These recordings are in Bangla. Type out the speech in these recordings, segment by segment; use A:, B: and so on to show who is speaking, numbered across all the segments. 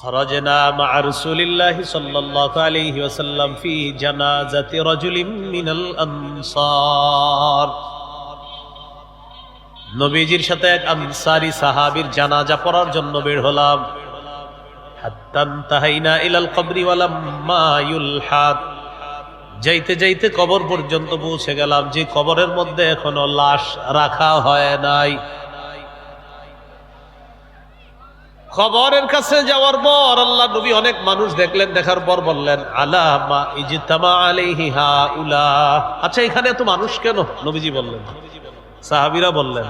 A: খরাজনা মা রাসূলিল্লাহি সাল্লাল্লাহু আলাইহি ওয়াসাল্লাম ফি জানাজাতি রাজুলিন মিনাল আনসার। নবীজির সাথে এক আনসারী সাহাবীর জানাজা পড়ার জন্য বের হলাম। হাত্তা তাহাইনা ইলাল কবরি ওয়ালাম্মা ইউলহাদ, যাইতে যাইতে কবর পর্যন্ত পৌঁছে গেলাম, যে কবরের মধ্যে এখনো লাশ রাখা হয় নাই। কবরের কাছে যাওয়ার পর আল্লাহ নবী অনেক মানুষ দেখলেন, দেখার পর বললেন আলা মা ইজতামা আলাইহি হাউলা, আচ্ছা এখানে এত মানুষ কেন? নবীজি বললেন, সাহাবীরা বললেন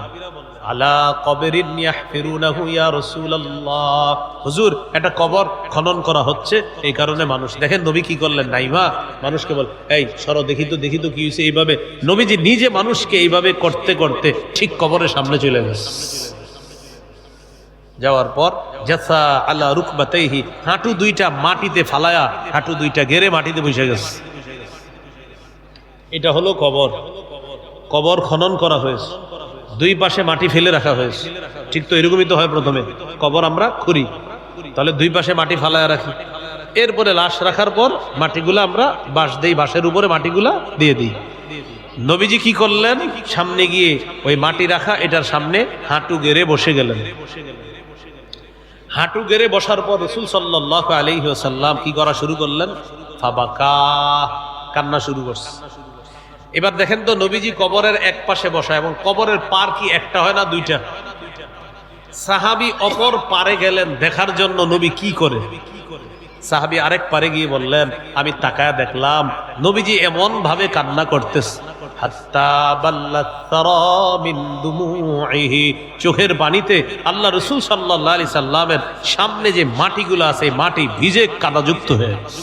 A: আলা কবরিন ইয়াহফিরুনাহু ইয়া রাসূলুল্লাহ, হুজুর একটা কবর খনন করা হচ্ছে, এই কারণে মানুষ। দেখেন নবী কি করলেন, নাইমা মানুষকে বল, এই সরো দেখি তো কি হয়েছে। এইভাবে নবীজি নিজে মানুষকে এইভাবে করতে করতে ঠিক কবরের সামনে চলে গেছে। যাওয়ার পর জাসা আলা রুকবাতাইহি, হাঁটু দুইটা মাটিতে ফালায়া, হাঁটু দুইটা গেড়ে মাটিতে বসে গেছে। এটা হলো কবর। কবর খনন করা হয়েছে, দুই পাশে মাটি ফেলে রাখা হয়েছে। ঠিক তো এরকমই তো হয়, প্রথমে কবর আমরা খুঁড়ি, তাহলে দুই পাশে মাটি ফালায়া রাখি, এরপরে লাশ রাখার পর মাটিগুলা আমরা বাঁশ দেই, বাঁশের উপরে মাটিগুলা দিয়ে দিই। নবীজি কি করলেন, সামনে গিয়ে ওই মাটি রাখা এটার সামনে হাঁটু গেড়ে বসে গেলেন। হাঁটু গেড়ে বসার পর রাসূল সাল্লাল্লাহু আলাইহি ওয়াসাল্লাম কি করা শুরু করলেন, ফাবাকা, কান্না শুরু করছে। এবার দেখেন তো নবীজি কবরের এক পাশে বসা, এবং কবরের পার কি একটা হয় না, দুইটা। সাহাবী অপর পারে গেলেন দেখার জন্য নবী কি করে। সাহাবী আরেক পারে গিয়ে বললেন, আমি তাকায় দেখলাম নবীজি এমন ভাবে কান্না করতেছে, হাত্তা বাল্লাত তারা মিন দুমুইহি, চোখের পানিতে আল্লাহ রাসূল সাল্লাল্লাহু আলাইহি সাল্লামের সামনে যে মাটিগুলো আছে মাটি ভিজে কাদাযুক্ত হয়ে গেছে।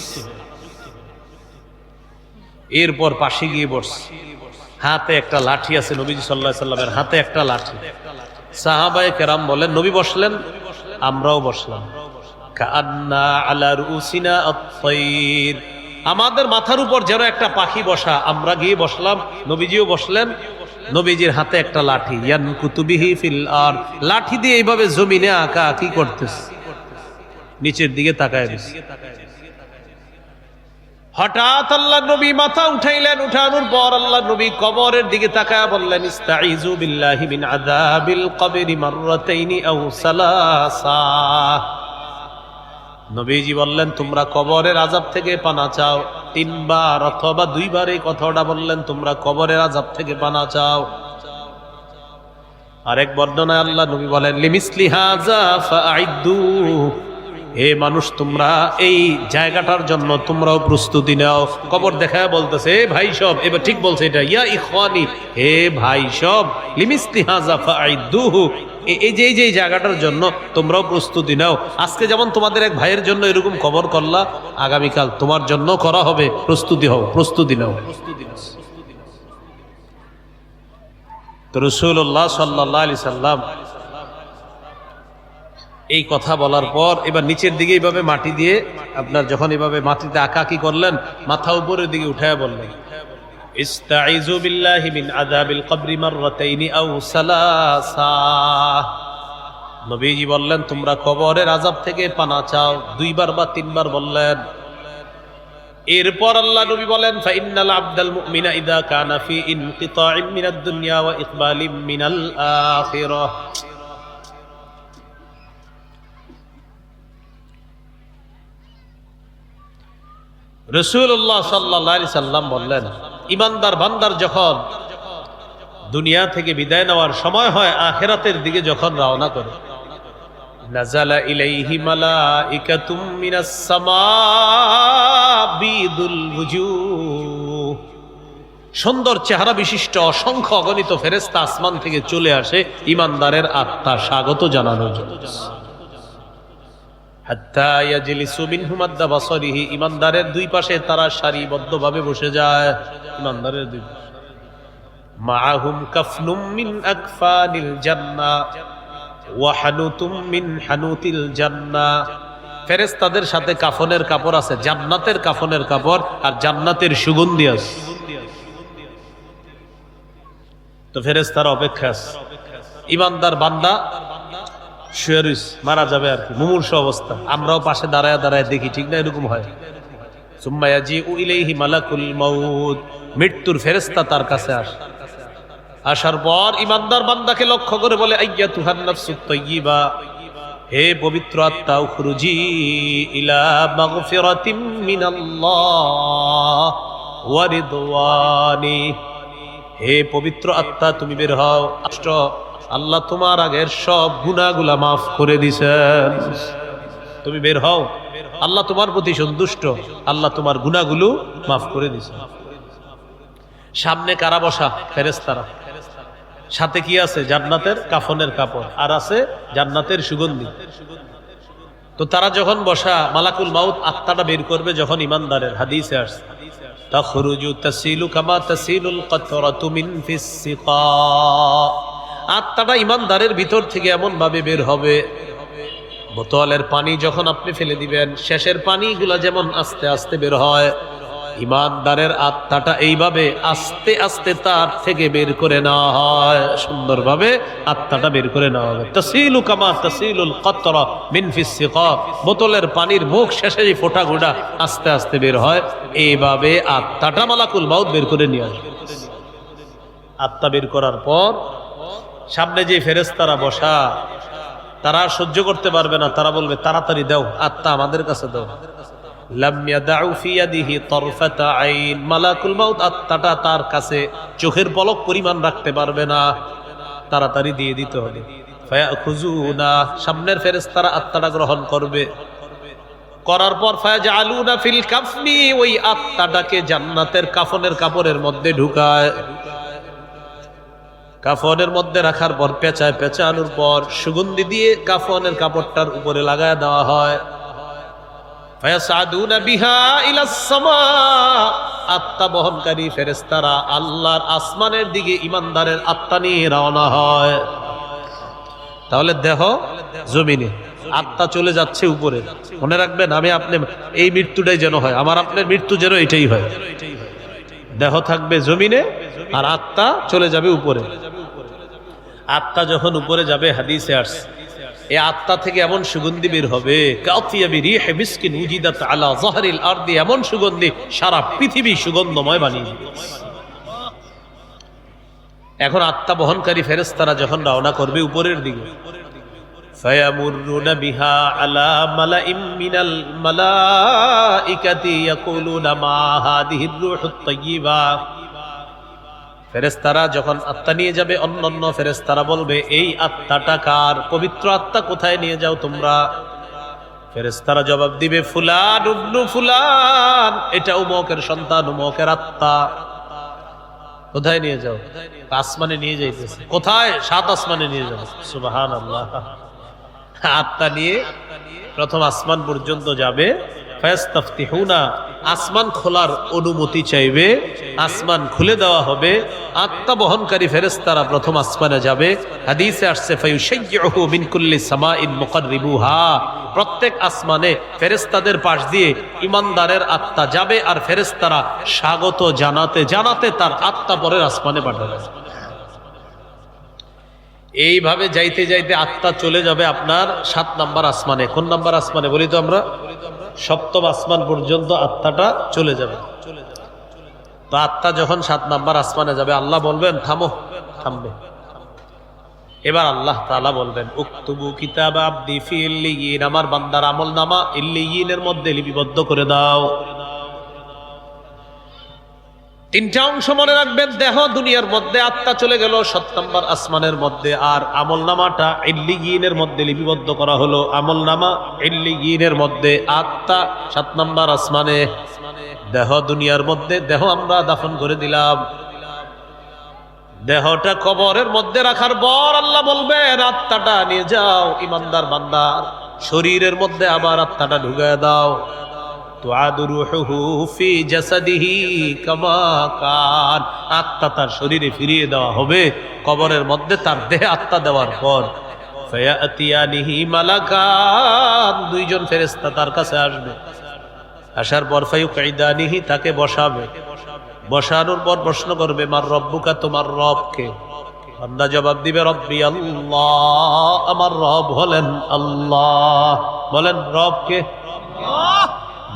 A: এরপর পাশে গিয়ে বসছে, হাতে একটা লাঠি আছে, নবীজি সাল্লাল্লাহু আলাইহি সাল্লামের হাতে একটা লাঠি। সাহাবায়ে কেরাম বলেন, নবী বসলেন, আমরাও বসলাম। কাআন্না আলা রুসিনা আত-তাইর, আমাদের মাথার উপর যেন একটা পাখি বসা, আমরা গিয়ে বসলাম, নবীজিও বসলেন। নবীজির হাতে একটা লাঠি, ইয়ানকুতু বিহি ফিল আরদ, লাঠি দিয়ে এইভাবে জমিনে আঁকা আঁকি করতেছে, নিচের দিকে তাকায় দিছে। হঠাৎ আল্লাহ নবী মাথা উঠাইলেন, উঠানোর পর আল্লাহ নবী কবরের দিকে তাকায় বললেন, ইস্তাইযু বিল্লাহি মিন আযাবিল কবরি মাররাতাইনি আও সালাসা। নবীজি বললেন, তোমরা কবরের আযাব থেকে পানা চাও, তিনবার অথবা দুইবার এই কথাটা বললেন, তোমরা কবরের আযাব থেকে পানা চাও। আরেক বর্ণনায় আল্লাহ নবী বলেন, লিমিসলি হাযা ফাআইদ্দু, হে মানুষ তোমরা এই জায়গাটার জন্য তোমরাও প্রস্তুতি নাও। কবর দেখায় বলতেছে, হে ভাই সব, এবার ঠিক বলছে এটা, ইয়া ইখওয়ানি, হে ভাই সব, লিমিসলি হাযা ফাআইদ্দুহু, এই যে জায়গাটার জন্য তোমরাও প্রস্তুতি নাও। আজকে যেমন তোমাদের এক ভাইয়ের জন্য এরকম কবর করলা, আগামীকাল তোমার জন্য করা হবে, প্রস্তুতি হও, প্রস্তুতি নাও। তো রাসূলুল্লাহ সাল্লাল্লাহু আলাইহি সাল্লাম এই কথা বলার পর এবার নিচের দিকে এইভাবে মাটি দিয়ে, আপনার যখন এইভাবে মাটিতে আঁকাকি করলেন, মাথা উপরের দিকে উঠায়া বললেন, ইস্তাইযু বিল্লাহি মিন আযাবিল কবরি মাররাতাইনি আও সালাসা। নবীজি বললেন, তোমরা কবরের আযাব থেকে পানা চাও, দুইবার বা তিনবার বললেন। এরপর আল্লাহ নবী বলেন, ফাইন্নাল আবদাল মুমিনা ইযা কানা ফি ইনকিতাইম মিনাদ দুনিয়া ওয়া ইকবালিম মিনাল আখিরাহ। রাসূলুল্লাহ সাল্লাল্লাহু আলাইহি সাল্লাম বললেন, ইমানদার বান্দার যখন দুনিয়া থেকে বিদায় নেওয়ার সময় হয়, আখিরাতের দিকে যখন রওনা করে, নাযালা ইলাইহি মালাইকাতুম মিনাস সামা বিদুল ওয়ুজুহ, সুন্দর চেহারা বিশিষ্ট অসংখ্য অগণিত ফেরেশতা আসমান থেকে চলে আসে ইমানদারের আত্মা স্বাগত জানানোর জন্য। হাত্তা ইয়াজলিসু মিনহু মাদ্দা বাসারিহি, ইমানদারের দুই পাশে তারা সারিবদ্ধভাবে বসে যায়, ইমানদারের দুই পাশে। মাআহুম কাফনুম মিন আকফানিল জান্নাহ ওয়া হানুতুম মিন হানুতিল জান্নাহ, ফেরেশতাদের সাথে কাফনের কাপড় আছে, জান্নাতের কাফনের কাপড়, আর জান্নাতের সুগন্ধি আছে। তো ফেরেশতারা অপেক্ষা আছে। ইমানদার বান্দা শুয়ে রইস, মারা যাবে আর কি, মুমূর্ষু অবস্থা। আমরাও পাশে দাঁড়ায় দাঁড়ায় দেখি, ঠিক না? এরকম হয়। সুম্মা ইয়াজিউ ইলাইহি মালাকুল মাউত, মৃত্যুর ফেরেশতা তার কাছে আসে। আসার পর ইমানদার বান্দাকে লক্ষ্য করে বলে, আইয়াতুহান নাফসুত তাইয়্যিবা, হে পবিত্র আত্মা, উখরুজি ইলা মাগফিরাতিম মিনাল্লাহ ওয়া রিদওয়ানি, হে পবিত্র আত্মা তুমি বের হও, আল্লাহ তোমার আগের সব গুনাহগুলা মাফ করে দিয়েছেন। তুমি বের হও, আল্লাহ তোমার প্রতি সন্তুষ্ট, আল্লাহ তোমার গুনাহগুলো মাফ করে দিয়েছেন। সামনে কারা বসা? ফেরেশতারা। সাথে কি আছে? জান্নাতের কাফনের কাপড়, আর আছে জান্নাতের সুগন্ধি। তো তারা যখন বসা, মালাকুল মাউত আত্মাটা বের করবে যখন ইমানদারের, হাদিসে আসছে তাখরুজু তাসিলু কামা তাসিলুল কাতরাতু মিন ফিস সিকা, আত্মাটা ইমানদারের ভিতর থেকে এমন ভাবে বের হবে, বোতলের পানি যখন আপনি ফেলে দিবেন, শেষের পানিগুলা যেমন আস্তে আস্তে বের হয়, ইমানদারের আত্মাটা এইভাবে আস্তে আস্তে তার থেকে বের করে নেওয়া হয়, সুন্দরভাবে আত্মাটা বের করে নেওয়া হবে। তাসিলু কামা তাসিলুল কাতরা মিন ফিস সিকা, বোতলের পানির মুখ শেষে যে ফোঁটাগুলা আস্তে আস্তে বের হয়, এইভাবে আত্মাটা মালাকুল মাউত বের করে নিয়ে আসবে। আত্মা বের করার পর সামনে যে ফেরেশতারা বসা, তারা সহ্য করতে পারবে না, তারা বলবে তাড়াতাড়ি দাও, আত্মা আমাদের কাছে দাও। লাম ইয়াদাউ ফি ইয়াদিহি তারফাতা আইন, মালাকুল মাউত আত্মাটা তার কাছে চোখের পলক পরিমাণ রাখতে পারবে না, তাড়াতাড়ি দিয়ে দিতে হবে। ফায়াখুজুনা, সামনের ফেরেশতারা আত্মাটা গ্রহণ করবে, করার পর ফায়াজআলুনা ফিল কাফনি, ওই আত্মাটাকে জান্নাতের কাফনের কাপড়ের মধ্যে ঢুকায়। কাফনের মধ্যে রাখার পর পেঁচায়, পেঁচানোর পর সুগন্ধি দিয়ে কাফনের কাপড়টার উপরে লাগায় দেওয়া হয়। ফায়াসাদুনা বিহা ইলাস সামা, আত্মা বহনকারী ফেরেশতারা আল্লাহর আসমানের দিকে ইমানদারের আত্মা নিয়ে রওনা হয়। তাহলে দেহ জমিনে, আত্মা চলে যাচ্ছে উপরে। মনে রাখবেন, আমি আপনি এই মৃত্যুটাই যেন হয়, আমার আপনার মৃত্যু যেন এটাই হয়। দেহ থাকবে জমিনে আর আত্মা চলে যাবে উপরে। আত্মা যখন উপরে যাবে, হাদিসে আসছে এই আত্মা থেকে এমন সুগন্ধি বের হবে, কাতিয়াবি রিহে মিসকিন উজিদাত আলা যাহরিল আরদি, এমন সুগন্ধি সারা পৃথিবী সুগন্ধময় বানিয়ে দিবে। এখন আত্মা বহনকারী ফেরেশতারা যখন রওনা করবে উপরের দিকে, ফায়ামুরুনা বিহা আলা মালাইম মিনাল মালাইকাতি ইয়াকুলুনা মা হাদিহির রূহুত তাইয়্যিবা, ফেরেশতারা যখন আত্মা নিয়ে যাবে, অন্যান্য ফেরেশতারা বলবে এই আত্মাটা কার? পবিত্র আত্মা কোথায় নিয়ে যাও তোমরা? ফেরেশতারা জবাব দিবে, ফুলান ইবনু ফুলান, এটা উমকের সন্তান, উমকের আত্মা। কোথায় নিয়ে যাও? আসমানে নিয়ে যাইতেছে। কোথায়? 7 আসমানে নিয়ে যাও। সুবহানাল্লাহ। আত্মা নিয়ে প্রথম আসমান পর্যন্ত যাবে। ফায়াস্তাফতিহুনা, আসমান খোলার অনুমতি চাইবে, আসমান খুলে দেওয়া হবে। আত্মা বহনকারী ফেরেশতারা প্রথম আসমানে যাবে। হাদিসে আসছে ফায়ুশাইয়ুহু মিন কুল্লি সামাইন মুকাররিবুহা, প্রত্যেক আসমানে ফেরেশতাদের পাশ দিয়ে ইমানদারের আত্মা যাবে, আর ফেরেশতারা স্বাগত জানাতে জানাতে তার আত্মা পরের আসমানে পাঠাবে। এইভাবে যাইতে যাইতে আত্মা চলে যাবে আপনার 7 নম্বর আসমানে। কোন নাম্বার আসমানে বলি তো আমরা? 7ম আসমান পর্যন্ত আত্মাটা চলে যাবে। তো আত্মা যখন 7 নম্বর আসমানে যাবে, আল্লাহ বলবেন থামো, থামবে। এবার আল্লাহ তাআলা বলবেন, উকতুবু কিতাবা আবদি ফি ইল্লিয়িন, আমার বান্দার আমলনামা ইল্লিয়িনের মধ্যে লিপিবদ্ধ করে দাও। 3টা অংশ মনে রাখবেন। দেহ দুনিয়ার মধ্যে, আত্মা চলে গেল 7 নম্বর আসমানের মধ্যে, আর আমলনামাটা ইল্লিয়িনের মধ্যে লিপিবদ্ধ করা হলো। আমলনামা ইল্লিয়িনের মধ্যে, আত্মা 7 নম্বর আসমানে, দেহ দুনিয়ার মধ্যে। দেহ আমরা দাফন করে দিলাম, দেহটা কবরের মধ্যে রাখার পর আল্লাহ বলবেন আত্মাটা নিয়ে যাও ইমানদার বান্দার শরীরের মধ্যে, আবার আত্মাটা ঢুকায় দাও। তুআদু রূহুহু ফি জাসাদিহি কামা কান, আত্মা তার শরীরে ফিরিয়ে দেওয়া হবে কবরের মধ্যে, তার দেহে আত্মা দেওয়ার পর। ফায়াতিয়ানিহি মালাকান, 2 জন ফেরেশতা তার কাছে আসবে। আসার পর ফায়ুকাইদানিহি, তাকে বসাবে। বসানোর পর প্রশ্ন করবে, মার রব্বুকা, তোমার রব কে? বান্দা জবাব দিবে রব্বি আল্লাহ, আমার রব হলেন আল্লাহ। বলেন রব কে?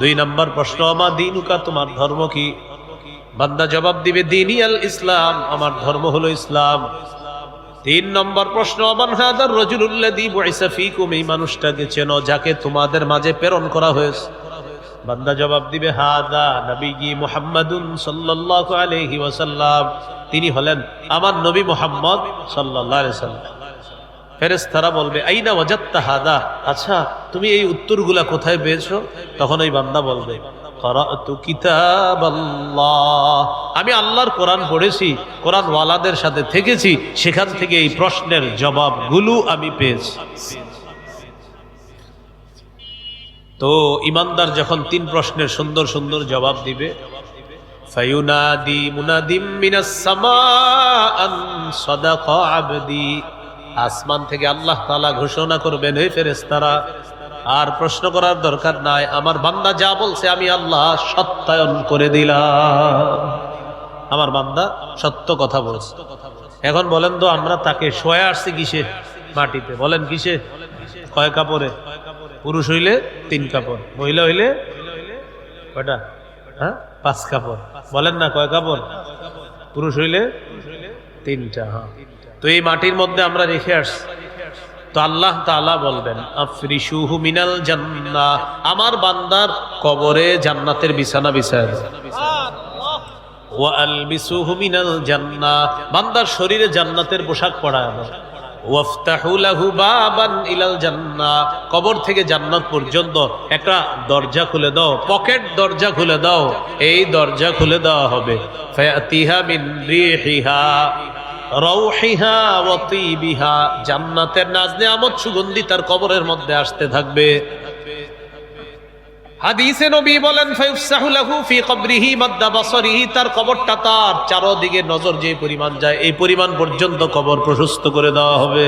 A: দুই নম্বর প্রশ্ন, আমা দীনুকা, তোমার ধর্ম কি? বান্দা জবাব দিবে দীনি আল ইসলাম, আমার ধর্ম হলো ইসলাম। তিন নম্বর প্রশ্ন, আমান হাদার রাজুলুল্লাযী বুইসা ফীকুম, এই মানুষটাকে চেনো যাকে তোমাদের মাঝে প্রেরণ করা হয়েছে? বান্দা জবাব দিবে হাদা নবী মুহাম্মাদুন সাল্লাল্লাহু আলাইহি ওয়াসাল্লাম, তিনি হলেন আমার নবী মুহাম্মদ সাল্লাল্লাহু আলাইহি ওয়াসাল্লাম। ফেরেশতারা বলবে আইনা ওয়াজাদতা হাদা, আচ্ছা তুমি এই উত্তরগুলা কোথায় পেয়েছো? তখন ওই বান্দা বলবে ক্বরাতু কিতাবাল্লাহ, আমি আল্লাহর কোরআন পড়েছি, কোরআন ওয়ালাদের সাথে থেকেছি, সেখান থেকে এই প্রশ্নের জবাবগুলো আমি পেয়েছি। তো ইমানদার যখন তিন প্রশ্নের সুন্দর সুন্দর জবাব দিবে, ফায়ুনাদি মুনাদিম মিনাস সামা আন সাদাকা আবদি, আসমান থেকে আল্লাহ তাআলা ঘোষণা করবেন, হে ফেরেশতারা আর প্রশ্ন করার দরকার নাই, আমার বান্দা যা বলছে আমি আল্লাহ সত্যায়ন করে দিলাম, আমার বান্দা সত্য কথা বলছে। এখন বলেন তো আমরা তাকে শোয়া আসছি কিসে? মাটিতে। বলেন কিসে? কয় কাপড়ে? পুরুষ হইলে 3 কাপড়, মহিলা হইলে কয়টা? হ্যাঁ 5 কাপড়। বলেন না কয় কাপড়? পুরুষ হইলে 3টা। হ্যাঁ, তো এই মাটির মধ্যে আমরা রেখে আসছি। তো আল্লাহ তাআলা বলবেন আফরিশুহু মিনাল জান্নাহ, আমার বান্দার কবরে জান্নাতের বিছানা বিছায় দাও। ওয়া আলবিসুহু মিনাল জান্নাহ, বান্দার শরীরে জান্নাতের পোশাক পরায় দাও। ওয়াফতাহু লাহু বাবান ইলাল জান্নাহ, কবর থেকে জান্নাত পর্যন্ত একটা দরজা খুলে দাও, পকেট দরজা খুলে দাও, এই দরজা খুলে দেওয়া হবে। ফায়াতিহা মিন রিহিহা রাউহিহা ওয়া তিবিহা, জান্নাতের নাজ নেয়ামত সুগন্ধি তার কবরের মধ্যে আসতে থাকবে। হাদিসে নবী বলেন ফায়ুফসাহু লাহু ফি কবরিহি মাদ্দা বাসরিহি, তার কবরটা তার চারদিকে নজর যে পরিমাণ যায় এই পরিমাণ পর্যন্ত কবর প্রশস্ত করে দেওয়া হবে।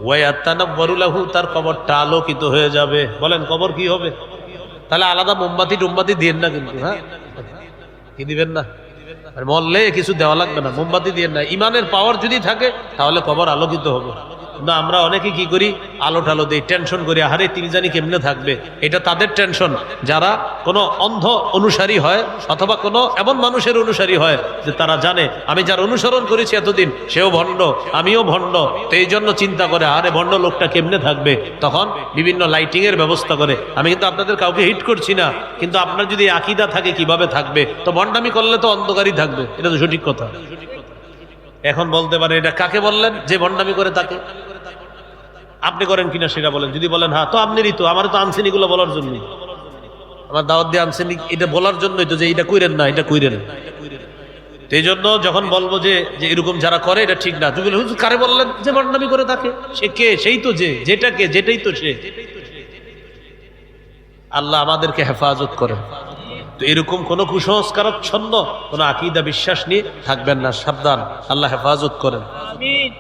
A: ওয়া ইয়াতানাওয়ারু লাহু, তার কবরটা আলোকিত হয়ে যাবে। বলেন কবর কি হবে? তাহলে আলাদা মোমবাতি টুমবাতি দিয়েন না কিন্তু, হ্যাঁ কি দিবেন না, আর মরলে কিছু দেওয়া লাগবে না, মোমবাতি দিয়েন না। ইমানের পাওয়ার যদি থাকে তাহলে কবর আলোকিত হবে না। আমরা অনেকে কি করি, আলো টালো দেই, টেনশন করি, আরে তিনি জানি কেমনে থাকবে। এটা তাদের টেনশন যারা কোনো অন্ধ অনুসারী হয় অথবা কোনো এমন মানুষের অনুসারী হয় যে তারা জানে আমি যার অনুসরণ করেছি এতদিন সেও ভণ্ড, আমিও ভণ্ড, তো এই জন্য চিন্তা করে আরে ভণ্ড লোকটা কেমনে থাকবে, তখন বিভিন্ন লাইটিং এর ব্যবস্থা করে। আমি কিন্তু আপনাদের কাউকে হিট করছি না, কিন্তু আপনার যদি আকীদা থাকে কিভাবে থাকবে, তো ভণ্ডামি করলে তো অন্ধকারই থাকবে, এটা তো সঠিক কথা। এখন বলতে পারে এটা কাকে বললেন? যে ভণ্ডামি করে তাকে। আপনি করেন কিনা সেটা বলেন। যদি বলেন হ্যাঁ, তো আপনিই তো, আমার তো আনছেন এগুলো বলার জন্য, আমার দাওয়াত দিয়ে আনছেন এটা বলার জন্যই তো, যে এটা কইরেন না, এটা কইরেন। তো এই জন্য যখন বলবো যে এরকম যারা করে এটা ঠিক না, তুমি হুজুর কারে বললেন? যে ভণ্ডামি করে তাকে। সে কে? সেই তো যে, যেটা কে, যেটাই তো সে। আল্লাহ আমাদেরকে হেফাজত করেন। তো এরকম কোন কুসংস্কারাচ্ছন্ন কোন আকীদা বিশ্বাস নিয়ে থাকবেন না, সাবধান। আল্লাহ হেফাজত করেন। আমিন।